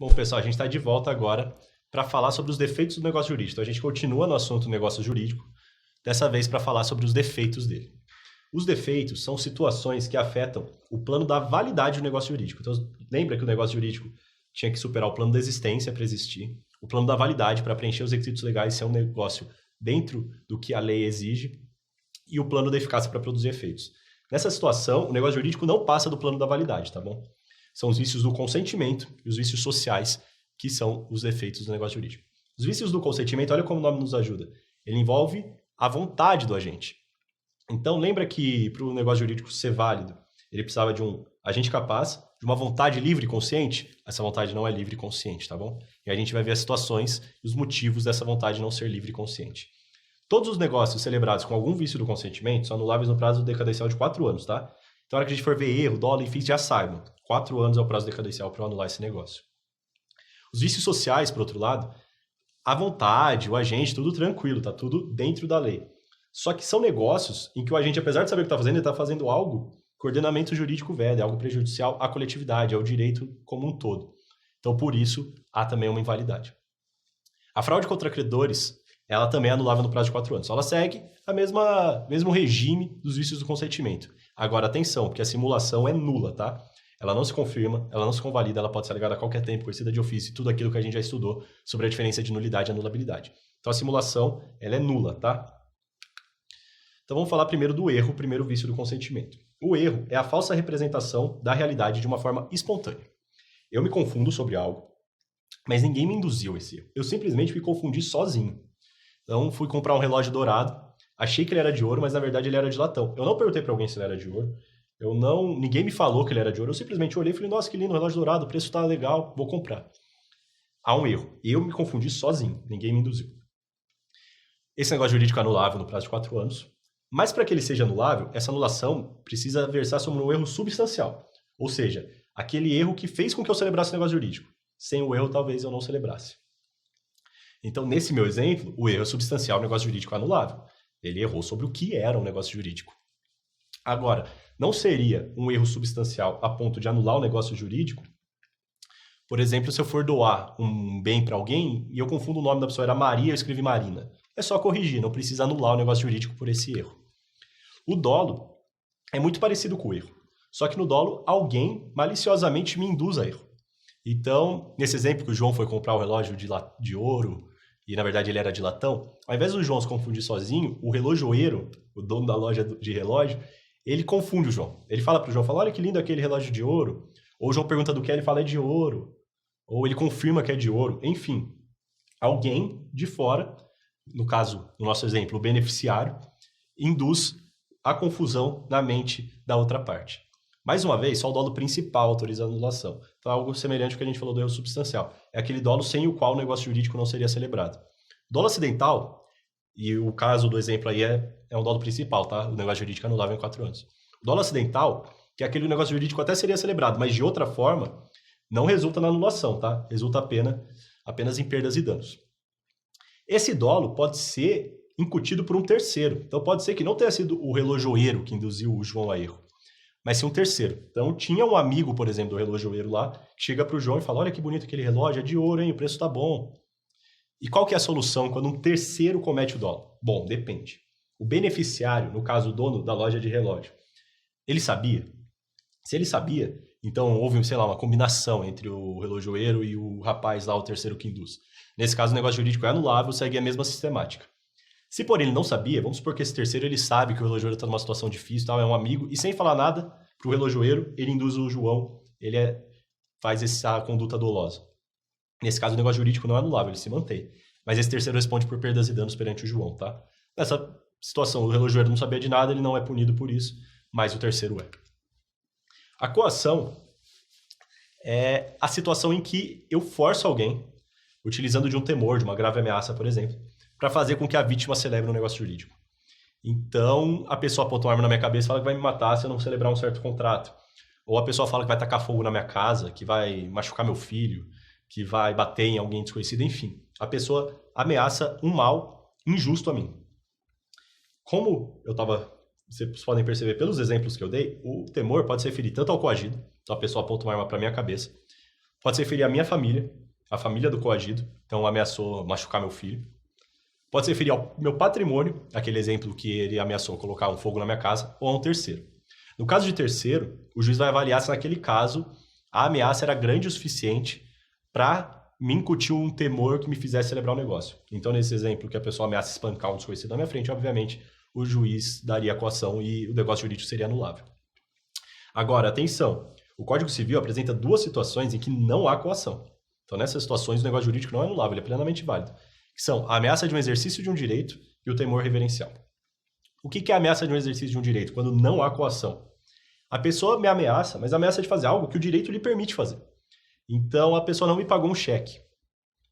Bom, pessoal, a gente está de volta agora para falar sobre os defeitos do negócio jurídico. Então, a gente continua no assunto negócio jurídico, dessa vez para falar sobre os defeitos dele. Os defeitos são situações que afetam o plano da validade do negócio jurídico. Então, lembra que o negócio jurídico tinha que superar o plano da existência para existir, o plano da validade para preencher os requisitos legais e ser um negócio dentro do que a lei exige, e o plano da eficácia para produzir efeitos. Nessa situação, o negócio jurídico não passa do plano da validade, tá bom? São os vícios do consentimento e os vícios sociais que são os defeitos do negócio jurídico. Os vícios do consentimento, olha como o nome nos ajuda. Ele envolve a vontade do agente. Então, lembra que para o negócio jurídico ser válido, ele precisava de um agente capaz, de uma vontade livre e consciente? Essa vontade não é livre e consciente, tá bom? E a gente vai ver as situações e os motivos dessa vontade não ser livre e consciente. Todos os negócios celebrados com algum vício do consentimento são anuláveis no prazo decadencial de 4 anos, tá? Então, na hora que a gente for ver erro, dolo e FIIs, já saibam. 4 anos é o prazo decadencial para eu anular esse negócio. Os vícios sociais, por outro lado, a vontade, o agente, tudo tranquilo, tá tudo dentro da lei. Só que são negócios em que o agente, apesar de saber o que está fazendo, ele está fazendo algo que o ordenamento jurídico veda, é algo prejudicial à coletividade, ao direito como um todo. Então, por isso, há também uma invalidade. A fraude contra credores, ela também é anulável no prazo de 4 anos. Ela segue a mesmo regime dos vícios do consentimento. Agora, atenção, porque a simulação é nula, tá? Ela não se confirma, ela não se convalida, ela pode ser alegada a qualquer tempo, conhecida de ofício, tudo aquilo que a gente já estudou sobre a diferença de nulidade e anulabilidade. Então, a simulação, ela é nula, tá? Então, vamos falar primeiro do erro, o primeiro vício do consentimento. O erro é a falsa representação da realidade de uma forma espontânea. Eu me confundo sobre algo, mas ninguém me induziu a esse erro. Eu simplesmente me confundi sozinho. Então, fui comprar um relógio dourado, achei que ele era de ouro, mas na verdade ele era de latão. Eu não perguntei para alguém se ele era de ouro. Ninguém me falou que ele era de ouro. Eu simplesmente olhei e falei, nossa, que lindo, relógio dourado, o preço tá legal, vou comprar. Há um erro. Eu me confundi sozinho, ninguém me induziu. Esse negócio jurídico é anulável no prazo de 4 anos. Mas para que ele seja anulável, essa anulação precisa versar sobre um erro substancial. Ou seja, aquele erro que fez com que eu celebrasse o negócio jurídico. Sem o erro, talvez eu não celebrasse. Então, nesse meu exemplo, o erro é substancial, o negócio jurídico é anulável. Ele errou sobre o que era um negócio jurídico. Agora, não seria um erro substancial a ponto de anular o negócio jurídico? Por exemplo, se eu for doar um bem para alguém e eu confundo o nome da pessoa, era Maria, eu escrevi Marina. É só corrigir, não precisa anular o negócio jurídico por esse erro. O dolo é muito parecido com o erro. Só que no dolo, alguém maliciosamente me induz a erro. Então, nesse exemplo que o João foi comprar o relógio de ouro, e na verdade ele era de latão, ao invés do João se confundir sozinho, o relojoeiro, o dono da loja de relógio, ele confunde o João. Ele fala pro João, olha que lindo aquele relógio de ouro. Ou o João pergunta do que é, ele fala é de ouro. Ou ele confirma que é de ouro. Enfim, alguém de fora, no caso, no nosso exemplo, o beneficiário, induz a confusão na mente da outra parte. Mais uma vez, só o dolo principal autoriza a anulação. Então, algo semelhante ao que a gente falou do erro substancial. É aquele dolo sem o qual o negócio jurídico não seria celebrado. Dolo acidental, e o caso do exemplo aí é um dolo principal, tá? O negócio jurídico é anulável em 4 anos. O dolo acidental, que é aquele negócio jurídico até seria celebrado, mas de outra forma, não resulta na anulação, tá? Resulta apenas em perdas e danos. Esse dolo pode ser incutido por um terceiro. Então, pode ser que não tenha sido o relojoeiro que induziu o João a erro, mas sim um terceiro. Então, tinha um amigo, por exemplo, do relojoeiro lá, que chega para o João e fala, olha que bonito aquele relógio, é de ouro, hein? O preço tá bom. E qual que é a solução quando um terceiro comete o dolo? Bom, depende. O beneficiário, no caso o dono da loja de relógio, ele sabia? Se ele sabia, então houve, sei lá, uma combinação entre o relojoeiro e o rapaz lá, o terceiro que induz. Nesse caso, o negócio jurídico é anulável, segue a mesma sistemática. Se, porém, ele não sabia, vamos supor que esse terceiro ele sabe que o relojoeiro está numa situação difícil, tal, é um amigo, e sem falar nada para o relojoeiro, ele induz o João, faz essa conduta dolosa. Nesse caso, o negócio jurídico não é anulável, ele se mantém. Mas esse terceiro responde por perdas e danos perante o João, tá? Nessa situação, o relojoeiro não sabia de nada, ele não é punido por isso, mas o terceiro é. A coação é a situação em que eu forço alguém, utilizando de um temor, de uma grave ameaça, por exemplo, para fazer com que a vítima celebre um negócio jurídico. Então, a pessoa aponta uma arma na minha cabeça e fala que vai me matar se eu não celebrar um certo contrato. Ou a pessoa fala que vai tacar fogo na minha casa, que vai machucar meu filho, que vai bater em alguém desconhecido, enfim. A pessoa ameaça um mal injusto a mim. Como vocês podem perceber pelos exemplos que eu dei, o temor pode se referir tanto ao coagido, então a pessoa aponta uma arma para minha cabeça, Pode ser ferir a minha família, a família do coagido, então ameaçou machucar meu filho. Pode ser ferir ao meu patrimônio, aquele exemplo que ele ameaçou colocar um fogo na minha casa, ou a um terceiro. No caso de terceiro, o juiz vai avaliar se naquele caso a ameaça era grande o suficiente para me incutir um temor que me fizesse celebrar o negócio. Então, nesse exemplo que a pessoa ameaça espancar um desconhecido na minha frente, obviamente, o juiz daria a coação e o negócio jurídico seria anulável. Agora, atenção, o Código Civil apresenta duas situações em que não há coação. Então, nessas situações, o negócio jurídico não é anulável, ele é plenamente válido. Que são a ameaça de um exercício de um direito e o temor reverencial. O que é a ameaça de um exercício de um direito? Quando não há coação. A pessoa me ameaça, mas ameaça de fazer algo que o direito lhe permite fazer. Então, a pessoa não me pagou um cheque.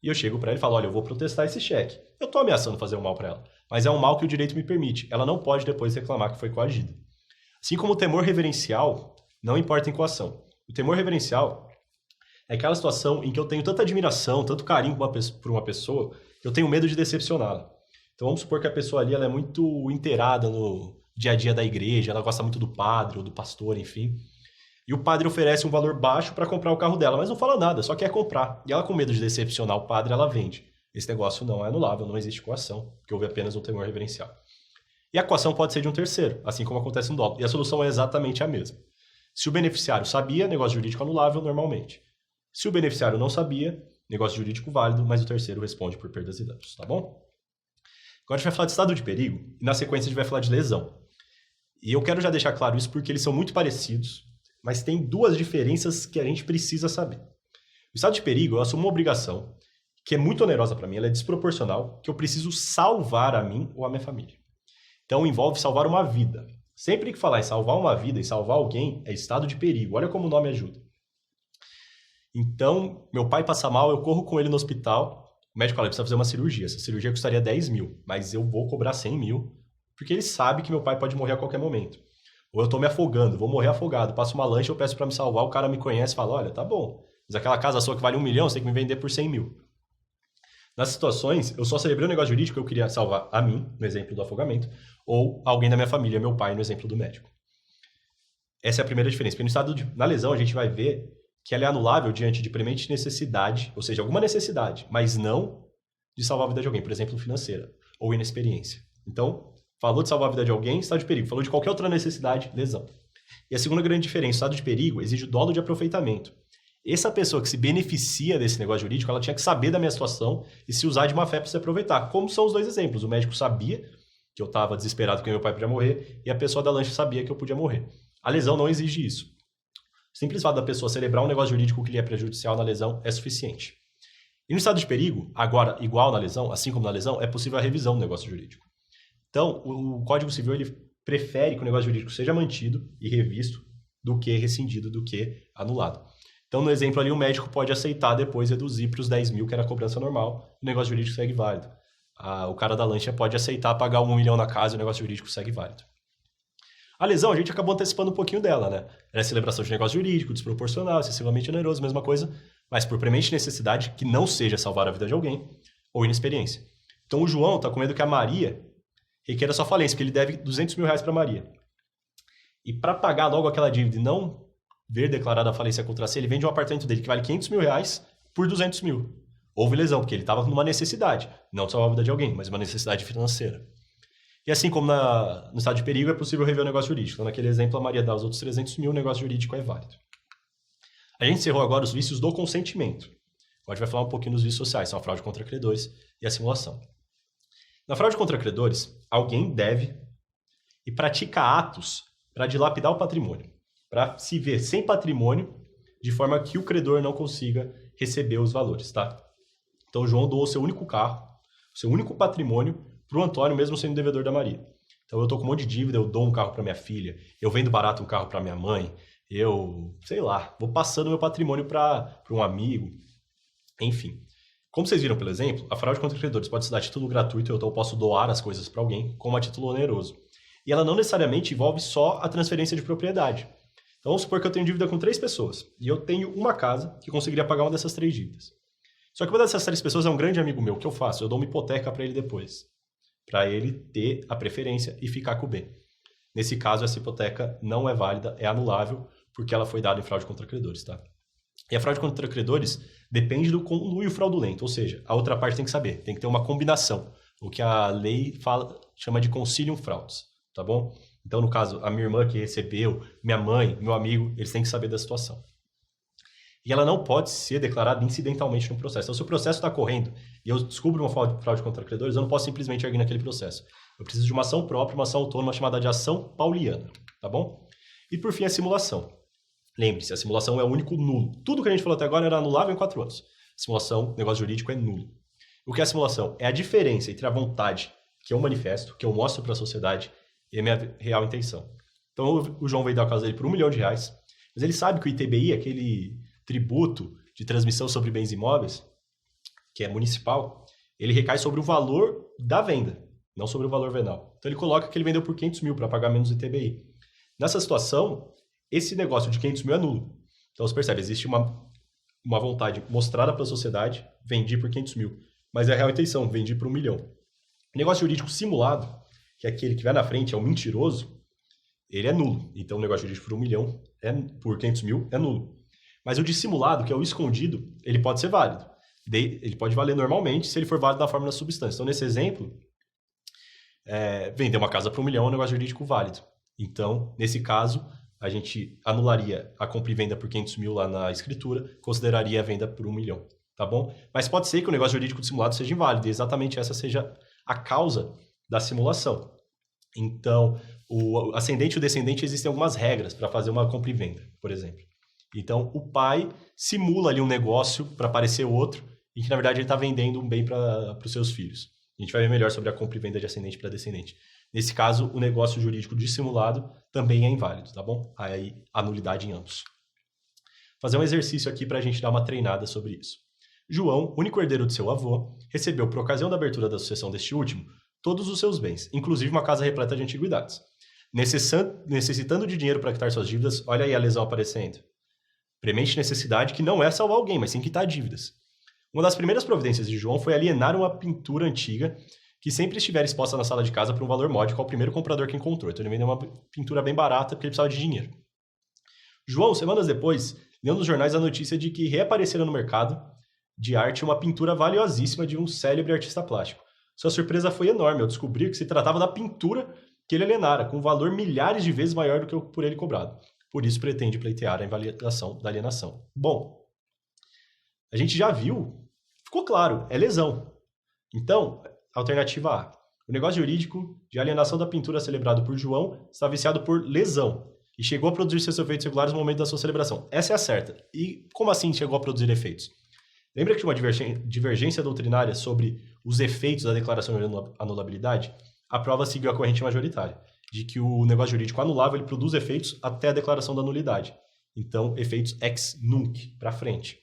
E eu chego para ela e falo, olha, eu vou protestar esse cheque. Eu estou ameaçando fazer um mal para ela, mas é um mal que o direito me permite. Ela não pode depois reclamar que foi coagida. Assim como o temor reverencial, não importa em coação. O temor reverencial é aquela situação em que eu tenho tanta admiração, tanto carinho por uma pessoa, que eu tenho medo de decepcioná-la. Então vamos supor que a pessoa ali ela é muito inteirada no dia a dia da igreja, ela gosta muito do padre ou do pastor, enfim. E o padre oferece um valor baixo para comprar o carro dela, mas não fala nada, só quer comprar. E ela, com medo de decepcionar o padre, ela vende. Esse negócio não é anulável, não existe coação, porque houve apenas um temor reverencial. E a coação pode ser de um terceiro, assim como acontece no dolo. E a solução é exatamente a mesma. Se o beneficiário sabia, negócio jurídico anulável normalmente. Se o beneficiário não sabia, negócio jurídico válido, mas o terceiro responde por perdas e danos, tá bom? Agora a gente vai falar de estado de perigo e na sequência a gente vai falar de lesão. E eu quero já deixar claro isso porque eles são muito parecidos, mas tem duas diferenças que a gente precisa saber. O estado de perigo, eu assumo uma obrigação que é muito onerosa para mim, ela é desproporcional, que eu preciso salvar a mim ou a minha família. Então envolve salvar uma vida. Sempre que falar em salvar uma vida e salvar alguém, é estado de perigo. Olha como o nome ajuda. Então, meu pai passa mal, eu corro com ele no hospital, o médico fala, precisa fazer uma cirurgia. Essa cirurgia custaria 10 mil, mas eu vou cobrar 100 mil, porque ele sabe que meu pai pode morrer a qualquer momento. Ou eu tô me afogando, vou morrer afogado, passo uma lancha, eu peço para me salvar, o cara me conhece e fala, olha, tá bom, mas aquela casa sua que vale 1 milhão, você tem que me vender por 100 mil. Nas situações, eu só celebrei um negócio jurídico que eu queria salvar a mim, no exemplo do afogamento, ou alguém da minha família, meu pai, no exemplo do médico. Essa é a primeira diferença, porque na lesão a gente vai ver que ela é anulável diante de premente necessidade, ou seja, alguma necessidade, mas não de salvar a vida de alguém, por exemplo, financeira, ou inexperiência. Então, falou de salvar a vida de alguém, estado de perigo. Falou de qualquer outra necessidade, lesão. E a segunda grande diferença, estado de perigo exige o dolo de aproveitamento. Essa pessoa que se beneficia desse negócio jurídico, ela tinha que saber da minha situação e se usar de má fé para se aproveitar. Como são os dois exemplos. O médico sabia que eu estava desesperado que meu pai podia morrer e a pessoa da lancha sabia que eu podia morrer. A lesão não exige isso. O simples fato da pessoa celebrar um negócio jurídico que lhe é prejudicial na lesão é suficiente. E no estado de perigo, agora, igual na lesão, assim como na lesão, é possível a revisão do negócio jurídico. Então, o Código Civil ele prefere que o negócio jurídico seja mantido e revisto do que rescindido, do que anulado. Então, no exemplo ali, o médico pode aceitar depois reduzir para os 10 mil, que era a cobrança normal, o negócio jurídico segue válido. O cara da lancha pode aceitar pagar 1 milhão na casa e o negócio jurídico segue válido. A lesão, a gente acabou antecipando um pouquinho dela, né? Era a celebração de negócio jurídico, desproporcional, excessivamente oneroso, mesma coisa, mas por premente necessidade que não seja salvar a vida de alguém ou inexperiência. Então, o João está com medo que a Maria requeira sua falência, porque ele deve 200 mil reais para Maria. E para pagar logo aquela dívida e não ver declarada a falência contra si, ele vende um apartamento dele que vale 500 mil reais por 200 mil. Houve lesão, porque ele estava numa necessidade, não de salvar a vida de alguém, mas uma necessidade financeira. E assim como no estado de perigo, é possível rever o negócio jurídico. Então, naquele exemplo, a Maria dá os outros 300 mil, o negócio jurídico é válido. A gente encerrou agora os vícios do consentimento. Agora a gente vai falar um pouquinho dos vícios sociais, são a fraude contra credores e a simulação. Na fraude contra credores, alguém deve e pratica atos para dilapidar o patrimônio, para se ver sem patrimônio, de forma que o credor não consiga receber os valores, tá? Então o João doou o seu único carro, o seu único patrimônio para o Antônio, mesmo sendo devedor da Maria. Então eu tô com um monte de dívida, eu dou um carro para minha filha, eu vendo barato um carro para minha mãe, eu, sei lá, vou passando meu patrimônio para um amigo, enfim. Como vocês viram pelo exemplo, a fraude contra credores pode se dar a título gratuito, então eu posso doar as coisas para alguém, como a título oneroso. E ela não necessariamente envolve só a transferência de propriedade. Então vamos supor que eu tenho dívida com 3 pessoas, e eu tenho uma casa que conseguiria pagar uma dessas 3 dívidas. Só que uma dessas 3 pessoas é um grande amigo meu, o que eu faço? Eu dou uma hipoteca para ele depois, para ele ter a preferência e ficar com o bem. Nesse caso, essa hipoteca não é válida, é anulável, porque ela foi dada em fraude contra credores, tá? E a fraude contra credores depende do conluio fraudulento, ou seja, a outra parte tem que saber, tem que ter uma combinação, o que a lei chama de concilium fraudes, tá bom? Então, no caso, a minha irmã que recebeu, minha mãe, meu amigo, eles têm que saber da situação. E ela não pode ser declarada incidentalmente no processo. Então, se o processo está correndo e eu descubro uma fraude contra credores, eu não posso simplesmente agir naquele processo. Eu preciso de uma ação própria, uma ação autônoma chamada de ação pauliana, tá bom? E, por fim, a simulação. Lembre-se, a simulação é o único nulo. Tudo que a gente falou até agora era anulável em 4 anos. Simulação, negócio jurídico, é nulo. O que é a simulação? É a diferença entre a vontade que eu manifesto, que eu mostro para a sociedade, e a minha real intenção. Então, o João veio dar o caso dele por R$1 milhão, mas ele sabe que o ITBI, aquele tributo de transmissão sobre bens imóveis, que é municipal, ele recai sobre o valor da venda, não sobre o valor venal. Então, ele coloca que ele vendeu por 500 mil para pagar menos ITBI. Nessa situação, esse negócio de 500 mil é nulo. Então, você percebe, existe uma vontade mostrada para a sociedade, vendi por 500 mil, mas é a real intenção, vendi por R$1 milhão. O negócio jurídico simulado, que é aquele que vai na frente, é o mentiroso, ele é nulo. Então, o negócio jurídico por R$1 milhão, por 500 mil, é nulo. Mas o dissimulado, que é o escondido, ele pode ser válido. Ele pode valer normalmente se ele for válido na forma da substância. Então, nesse exemplo, vender uma casa por R$1 milhão é um negócio jurídico válido. Então, nesse caso, a gente anularia a compra e venda por 500 mil lá na escritura, consideraria a venda por R$1 milhão, tá bom? Mas pode ser que o negócio jurídico dissimulado seja inválido, e exatamente essa seja a causa da simulação. Então, o ascendente e o descendente existem algumas regras para fazer uma compra e venda, por exemplo. Então, o pai simula ali um negócio para parecer outro, e que, na verdade, ele está vendendo um bem para os seus filhos. A gente vai ver melhor sobre a compra e venda de ascendente para descendente. Nesse caso, o negócio jurídico dissimulado também é inválido, tá bom? Aí, a nulidade em ambos. Fazer um exercício aqui para a gente dar uma treinada sobre isso. João, único herdeiro de seu avô, recebeu, por ocasião da abertura da sucessão deste último, todos os seus bens, inclusive uma casa repleta de antiguidades. Necessitando de dinheiro para quitar suas dívidas, olha aí a lesão aparecendo. Premente necessidade que não é salvar alguém, mas sim quitar dívidas. Uma das primeiras providências de João foi alienar uma pintura antiga que sempre estivera exposta na sala de casa por um valor módico ao primeiro comprador que encontrou. Então ele vendeu uma pintura bem barata porque ele precisava de dinheiro. João, semanas depois, leu nos jornais a notícia de que reaparecera no mercado de arte uma pintura valiosíssima de um célebre artista plástico. Sua surpresa foi enorme ao descobrir que se tratava da pintura que ele alienara, com um valor milhares de vezes maior do que o por ele cobrado. Por isso pretende pleitear a invalidação da alienação. Bom, a gente já viu, ficou claro, é lesão. Então, alternativa A. O negócio jurídico de alienação da pintura celebrado por João está viciado por lesão e chegou a produzir seus efeitos regulares no momento da sua celebração. Essa é a certa. E como assim chegou a produzir efeitos? Lembra que tinha uma divergência doutrinária sobre os efeitos da declaração de anulabilidade? A prova seguiu a corrente majoritária, de que o negócio jurídico anulável ele produz efeitos até a declaração da nulidade. Então, efeitos ex nunc, para frente.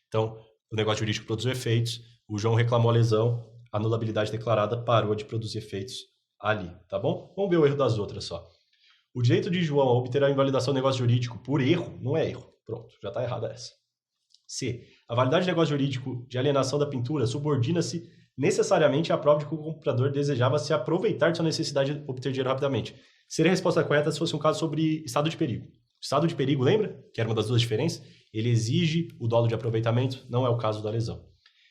Então, o negócio jurídico produziu efeitos, o João reclamou a lesão, a anulabilidade declarada parou de produzir efeitos ali, tá bom? Vamos ver o erro das outras só. O direito de João a obter a invalidação do negócio jurídico por erro não é erro. Pronto, já está errada essa. C. A validade do negócio jurídico de alienação da pintura subordina-se necessariamente à prova de que o comprador desejava se aproveitar de sua necessidade de obter dinheiro rapidamente. Seria a resposta correta se fosse um caso sobre estado de perigo. Estado de perigo, lembra? Que era uma das duas diferenças. Ele exige o dolo de aproveitamento, não é o caso da lesão.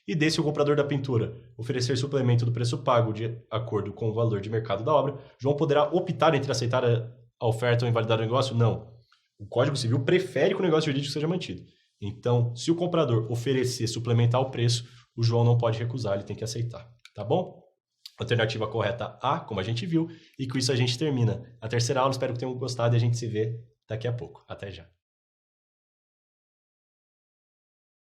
E D, se o comprador da pintura oferecer suplemento do preço pago de acordo com o valor de mercado da obra, João poderá optar entre aceitar a oferta ou invalidar o negócio? Não. O Código Civil prefere que o negócio jurídico seja mantido. Então, se o comprador oferecer suplementar o preço, o João não pode recusar, ele tem que aceitar. Tá bom? Alternativa correta A, como a gente viu, e com isso a gente termina a terceira aula. Espero que tenham gostado e a gente se vê daqui a pouco. Até já.